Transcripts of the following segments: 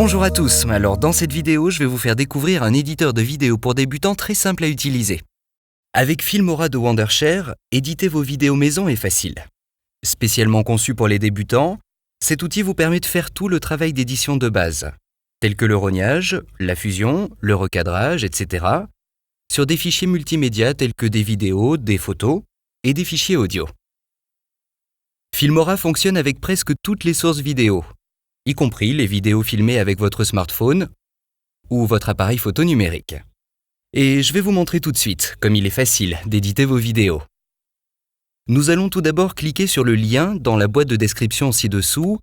Bonjour à tous, alors dans cette vidéo, je vais vous faire découvrir un éditeur de vidéos pour débutants très simple à utiliser. Avec Filmora de Wondershare, éditer vos vidéos maison est facile. Spécialement conçu pour les débutants, cet outil vous permet de faire tout le travail d'édition de base, tels que le rognage, la fusion, le recadrage, etc., sur des fichiers multimédia tels que des vidéos, des photos et des fichiers audio. Filmora fonctionne avec presque toutes les sources vidéo, y compris les vidéos filmées avec votre smartphone ou votre appareil photo numérique. Et je vais vous montrer tout de suite comme il est facile d'éditer vos vidéos. Nous allons tout d'abord cliquer sur le lien dans la boîte de description ci-dessous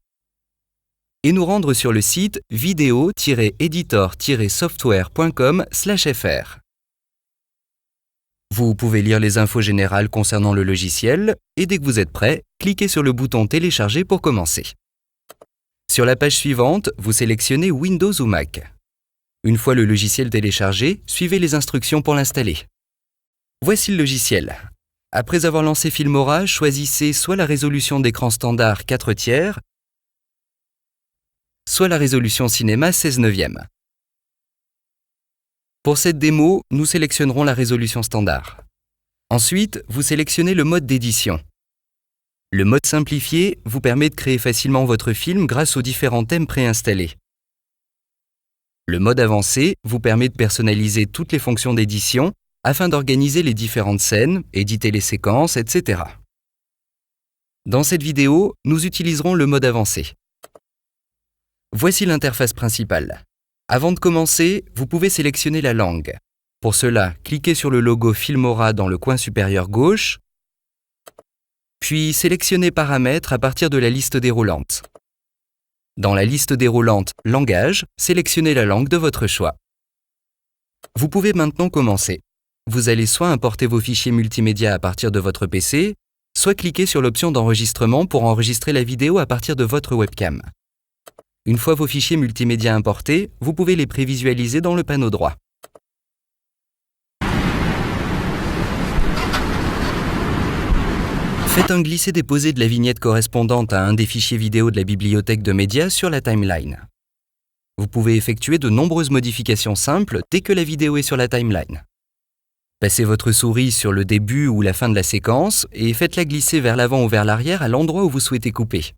et nous rendre sur le site video-editor-software.com/fr. Vous pouvez lire les infos générales concernant le logiciel et dès que vous êtes prêt, cliquez sur le bouton Télécharger pour commencer. Sur la page suivante, vous sélectionnez Windows ou Mac. Une fois le logiciel téléchargé, suivez les instructions pour l'installer. Voici le logiciel. Après avoir lancé Filmora, choisissez soit la résolution d'écran standard 4/3, soit la résolution cinéma 16/9. Pour cette démo, nous sélectionnerons la résolution standard. Ensuite, vous sélectionnez le mode d'édition. Le mode simplifié vous permet de créer facilement votre film grâce aux différents thèmes préinstallés. Le mode avancé vous permet de personnaliser toutes les fonctions d'édition afin d'organiser les différentes scènes, éditer les séquences, etc. Dans cette vidéo, nous utiliserons le mode avancé. Voici l'interface principale. Avant de commencer, vous pouvez sélectionner la langue. Pour cela, cliquez sur le logo Filmora dans le coin supérieur gauche, puis sélectionnez Paramètres à partir de la liste déroulante. Dans la liste déroulante Langage, sélectionnez la langue de votre choix. Vous pouvez maintenant commencer. Vous allez soit importer vos fichiers multimédia à partir de votre PC, soit cliquer sur l'option d'enregistrement pour enregistrer la vidéo à partir de votre webcam. Une fois vos fichiers multimédia importés, vous pouvez les prévisualiser dans le panneau droit. Faites un glisser-déposer de la vignette correspondante à un des fichiers vidéo de la bibliothèque de médias sur la timeline. Vous pouvez effectuer de nombreuses modifications simples dès que la vidéo est sur la timeline. Passez votre souris sur le début ou la fin de la séquence et faites-la glisser vers l'avant ou vers l'arrière à l'endroit où vous souhaitez couper.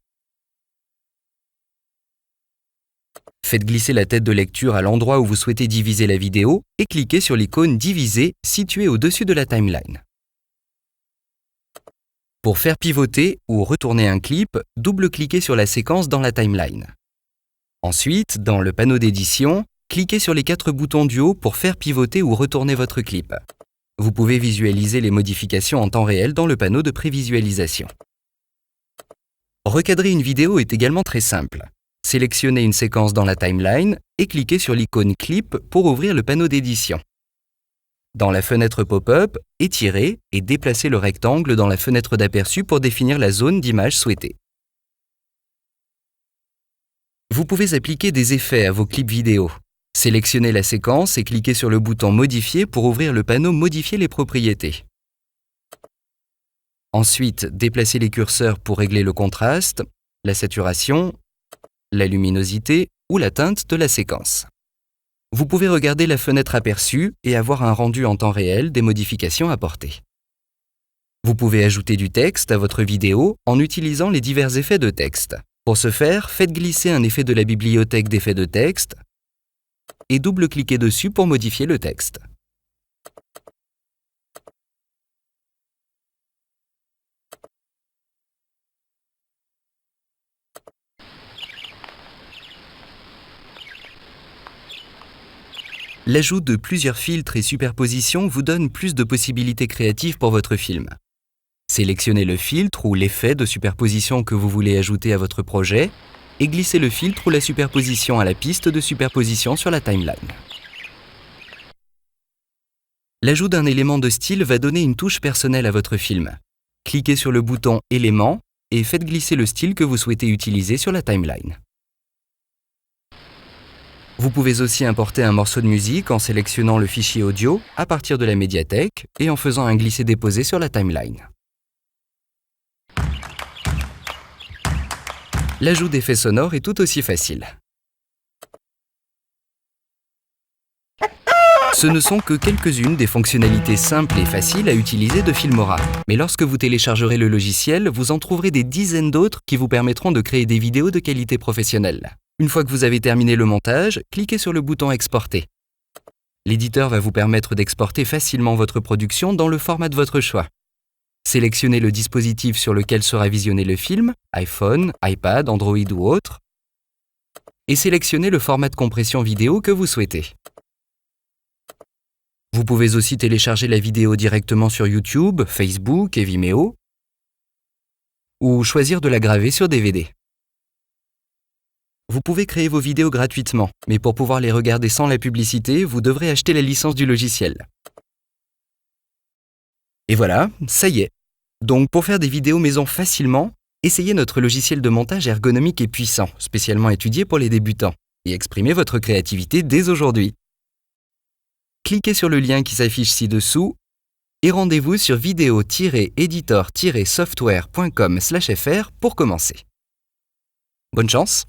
Faites glisser la tête de lecture à l'endroit où vous souhaitez diviser la vidéo et cliquez sur l'icône Diviser située au-dessus de la timeline. Pour faire pivoter ou retourner un clip, double-cliquez sur la séquence dans la timeline. Ensuite, dans le panneau d'édition, cliquez sur les 4 boutons du haut pour faire pivoter ou retourner votre clip. Vous pouvez visualiser les modifications en temps réel dans le panneau de prévisualisation. Recadrer une vidéo est également très simple. Sélectionnez une séquence dans la timeline et cliquez sur l'icône Clip pour ouvrir le panneau d'édition. Dans la fenêtre pop-up, étirez et déplacez le rectangle dans la fenêtre d'aperçu pour définir la zone d'image souhaitée. Vous pouvez appliquer des effets à vos clips vidéo. Sélectionnez la séquence et cliquez sur le bouton Modifier pour ouvrir le panneau Modifier les propriétés. Ensuite, déplacez les curseurs pour régler le contraste, la saturation, la luminosité ou la teinte de la séquence. Vous pouvez regarder la fenêtre aperçue et avoir un rendu en temps réel des modifications apportées. Vous pouvez ajouter du texte à votre vidéo en utilisant les divers effets de texte. Pour ce faire, faites glisser un effet de la bibliothèque d'effets de texte et double-cliquez dessus pour modifier le texte. L'ajout de plusieurs filtres et superpositions vous donne plus de possibilités créatives pour votre film. Sélectionnez le filtre ou l'effet de superposition que vous voulez ajouter à votre projet et glissez le filtre ou la superposition à la piste de superposition sur la timeline. L'ajout d'un élément de style va donner une touche personnelle à votre film. Cliquez sur le bouton Éléments et faites glisser le style que vous souhaitez utiliser sur la timeline. Vous pouvez aussi importer un morceau de musique en sélectionnant le fichier audio à partir de la médiathèque et en faisant un glisser-déposer sur la timeline. L'ajout d'effets sonores est tout aussi facile. Ce ne sont que quelques-unes des fonctionnalités simples et faciles à utiliser de Filmora. Mais lorsque vous téléchargerez le logiciel, vous en trouverez des dizaines d'autres qui vous permettront de créer des vidéos de qualité professionnelle. Une fois que vous avez terminé le montage, cliquez sur le bouton Exporter. L'éditeur va vous permettre d'exporter facilement votre production dans le format de votre choix. Sélectionnez le dispositif sur lequel sera visionné le film, iPhone, iPad, Android ou autre, et sélectionnez le format de compression vidéo que vous souhaitez. Vous pouvez aussi télécharger la vidéo directement sur YouTube, Facebook et Vimeo, ou choisir de la graver sur DVD. Vous pouvez créer vos vidéos gratuitement, mais pour pouvoir les regarder sans la publicité, vous devrez acheter la licence du logiciel. Et voilà, ça y est. Donc pour faire des vidéos maison facilement, essayez notre logiciel de montage ergonomique et puissant, spécialement étudié pour les débutants, et exprimez votre créativité dès aujourd'hui. Cliquez sur le lien qui s'affiche ci-dessous et rendez-vous sur vidéo-editor-software.com/fr pour commencer. Bonne chance!